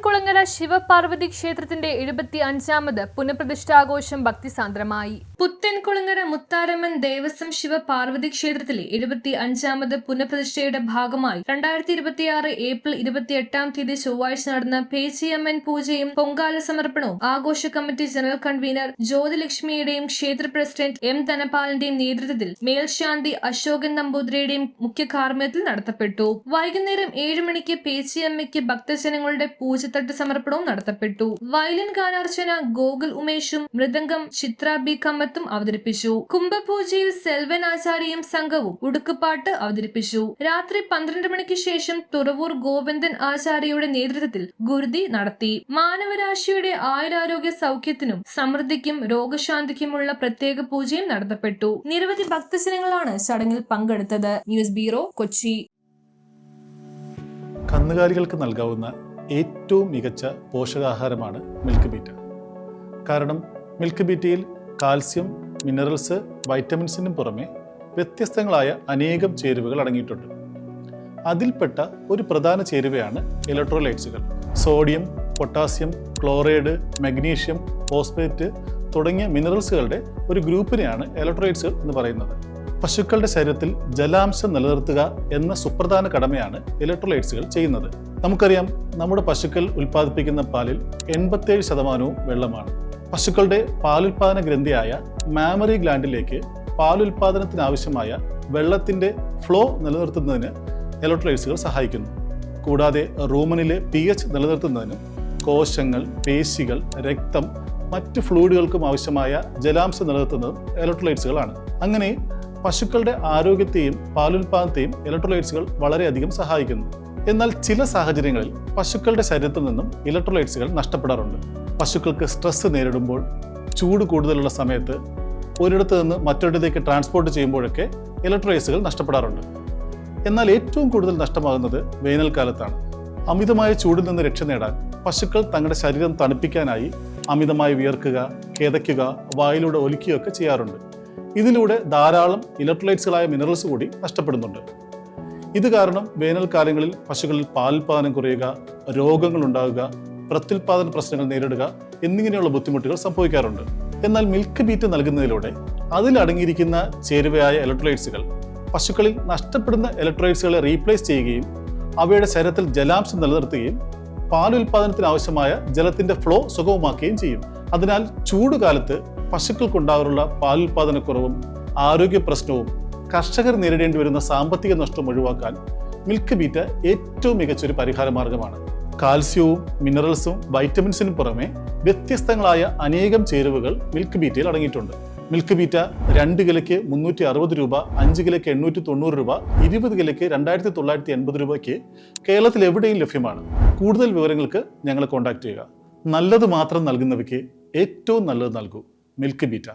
പുത്തൻകുളങ്ങര ശിവപാർവതി ക്ഷേത്രത്തിന്റെ 75ാമത് പുനഃപ്രതിഷ്ഠാഘോഷം ഭക്തിസാന്ദ്രമായി. പുത്തൻകുളങ്ങര മുത്താരമ്മൻ ദേവസ്വം ശിവപാർവതി ക്ഷേത്രത്തിലെ 75ാമത് പുനഃപ്രതിഷ്ഠയുടെ ഭാഗമായി 2026 ഏപ്രിൽ 28-ാം തീയതി ചൊവ്വാഴ്ച നടന്ന പേച്ചിയമ്മൻ പൂജയും പൊങ്കാല സമർപ്പണവും ആഘോഷ കമ്മിറ്റി ജനറൽ കൺവീനർ ജ്യോതിലക്ഷ്മിയുടെയും ക്ഷേത്ര പ്രസിഡന്റ് എം ധനപാലിന്റെയും നേതൃത്വത്തിൽ മേൽശാന്തി അശോകൻ നമ്പൂതിരിയുടെയും മുഖ്യ കാർമ്മികത്തിൽ നടത്തപ്പെട്ടു. വൈകുന്നേരം 7 മണിക്ക് പേച്ചിയമ്മയ്ക്ക് ഭക്തജനങ്ങളുടെ പൂജത്തട്ട് സമർപ്പണവും നടത്തപ്പെട്ടു. വയലിൻ ഗാനാർച്ചന ഗോകുൽ ഉമേഷും മൃദംഗം ചിത്ര ബി കമ്മത്തും അവതരിപ്പിച്ചു. കുംഭപൂജയിൽ സെൽവൻ ആചാര്യയും സംഘവും ഉടുക്കുപാട്ട് അവതരിപ്പിച്ചു. രാത്രി 12 മണിക്ക് ശേഷം തുറവൂർ ഗോവിന്ദൻ ആചാര്യയുടെ നേതൃത്വത്തിൽ ഗുരുതി നടത്തി. മാനവരാശിയുടെ ആയുരാരോഗ്യ സൗഖ്യത്തിനും സമൃദ്ധിക്കും രോഗശാന്തിക്കുമുള്ള പ്രത്യേക പൂജയും നടത്തപ്പെട്ടു. നിരവധി ഭക്തജനങ്ങളാണ് ചടങ്ങിൽ പങ്കെടുത്തത്. News bureau, Kochi. കന്നുകാലികൾക്ക് നൽകാവുന്ന ഏറ്റവും മികച്ച പോഷകാഹാരമാണ് മിൽക്ക് ബീറ്റ. കാരണം മിൽക്ക് ബീറ്റയിൽ കാൽസ്യം, മിനറൽസ്, വൈറ്റമിൻസിനും പുറമെ വ്യത്യസ്തങ്ങളായ അനേകം ചേരുവകൾ അടങ്ങിയിട്ടുണ്ട്. അതിൽപ്പെട്ട ഒരു പ്രധാന ചേരുവയാണ് ഇലക്ട്രോലൈറ്റ്സുകൾ. Sodium, potassium, chloride, magnesium, phosphate തുടങ്ങിയ മിനറൽസുകളുടെ ഒരു ഗ്രൂപ്പിനെയാണ് ഇലക്ട്രോലൈറ്റ്സുകൾ എന്ന് പറയുന്നത്. പശുക്കളുടെ ശരീരത്തിൽ ജലാംശം നിലനിർത്തുക എന്ന സുപ്രധാന കടമയാണ് ഇലക്ട്രോലൈറ്റ്സുകൾ ചെയ്യുന്നത്. നമുക്കറിയാം, നമ്മുടെ പശുക്കൾ ഉൽപ്പാദിപ്പിക്കുന്ന പാലിൽ 87% വെള്ളമാണ്. പശുക്കളുടെ പാലുൽപാദന ഗ്രന്ഥിയായ മാമറി ഗ്ലാൻഡിലേക്ക് പാലുൽപാദനത്തിനാവശ്യമായ വെള്ളത്തിന്റെ ഫ്ലോ നിലനിർത്തുന്നതിന് ഇലക്ട്രോലൈറ്റ്സുകൾ സഹായിക്കുന്നു. കൂടാതെ റൂമനിലെ pH നിലനിർത്തുന്നതിനും കോശങ്ങൾ, പേശികൾ, രക്തം, മറ്റ് ഫ്ലൂയിഡുകൾക്കും ആവശ്യമായ ജലാംശം നിലനിർത്തുന്നതും ഇലക്ട്രോലൈറ്റ്സുകളാണ്. അങ്ങനെ പശുക്കളുടെ ആരോഗ്യത്തെയും പാലുൽപാദനത്തെയും ഇലക്ട്രോലൈറ്റ്സുകൾ വളരെയധികം സഹായിക്കുന്നു. എന്നാൽ ചില സാഹചര്യങ്ങളിൽ പശുക്കളുടെ ശരീരത്തിൽ നിന്നും ഇലക്ട്രോലൈറ്റ്സുകൾ നഷ്ടപ്പെടാറുണ്ട്. പശുക്കൾക്ക് സ്ട്രെസ് നേരിടുമ്പോൾ, ചൂട് കൂടുതലുള്ള സമയത്ത്, ഒരിടത്ത് നിന്ന് മറ്റൊരിടത്തേക്ക് ട്രാൻസ്പോർട്ട് ചെയ്യുമ്പോഴൊക്കെ ഇലക്ട്രോലൈറ്റ്സുകൾ നഷ്ടപ്പെടാറുണ്ട്. എന്നാൽ ഏറ്റവും കൂടുതൽ നഷ്ടമാകുന്നത് വേനൽക്കാലത്താണ്. അമിതമായ ചൂടിൽ നിന്ന് രക്ഷ നേടാൻ പശുക്കൾ തങ്ങളുടെ ശരീരം തണുപ്പിക്കാനായി അമിതമായി വിയർക്കുക, കിതയ്ക്കുക, വായിലൂടെ ഒലിക്കുകയൊക്കെ ചെയ്യാറുണ്ട്. ഇതിലൂടെ ധാരാളം ഇലക്ട്രോലൈറ്റ്സുകളായ മിനറൽസ് കൂടി നഷ്ടപ്പെടുന്നുണ്ട്. ഇത് കാരണം വേനൽക്കാലങ്ങളിൽ പശുക്കളിൽ പാലുൽപാദനം കുറയുക, രോഗങ്ങൾ ഉണ്ടാകുക, പ്രത്യുൽപാദന പ്രശ്നങ്ങൾ നേരിടുക എന്നിങ്ങനെയുള്ള ബുദ്ധിമുട്ടുകൾ സംഭവിക്കാറുണ്ട്. എന്നാൽ മിൽക്ക് ബീറ്റ് നൽകുന്നതിലൂടെ അതിലടങ്ങിയിരിക്കുന്ന ചേരുവയായ ഇലക്ട്രോലൈറ്റ്സുകൾ പശുക്കളിൽ നഷ്ടപ്പെടുന്ന ഇലക്ട്രോലൈറ്റ്സുകളെ റീപ്ലേസ് ചെയ്യുകയും അവയുടെ ശരീരത്തിൽ ജലാംശം നിലനിർത്തുകയും പാലുൽപാദനത്തിന് ആവശ്യമായ ജലത്തിന്റെ ഫ്ലോ സുഗമമാക്കുകയും ചെയ്യും. അതിനാൽ ചൂടുകാലത്ത് പശുക്കൾക്കുണ്ടാകാറുള്ള പാലുൽപാദനക്കുറവും ആരോഗ്യ പ്രശ്നവും കർഷകർ നേരിടേണ്ടി വരുന്ന സാമ്പത്തിക നഷ്ടം ഒഴിവാക്കാൻ മിൽക്ക് ബീറ്റ ഏറ്റവും മികച്ചൊരു പരിഹാര മാർഗമാണ്. കാൽസ്യവും മിനറൽസും വൈറ്റമിൻസിനും പുറമെ വ്യത്യസ്തങ്ങളായ അനേകം ചേരുവകൾ മിൽക്ക് ബീറ്റയിൽ അടങ്ങിയിട്ടുണ്ട്. മിൽക്ക് ബീറ്റ 2 കിലോയ്ക്ക് 360 രൂപ, 5 കിലോയ്ക്ക് 890 രൂപ, 20 കിലോയ്ക്ക് 2980 രൂപയ്ക്ക് കേരളത്തിൽ എവിടെയും ലഭ്യമാണ്. കൂടുതൽ വിവരങ്ങൾക്ക് ഞങ്ങളെ കോൺടാക്ട് ചെയ്യുക. നല്ലത് മാത്രം നൽകുന്നവയ്ക്ക് ഏറ്റവും നല്ലത് നൽകൂ. Milk beta.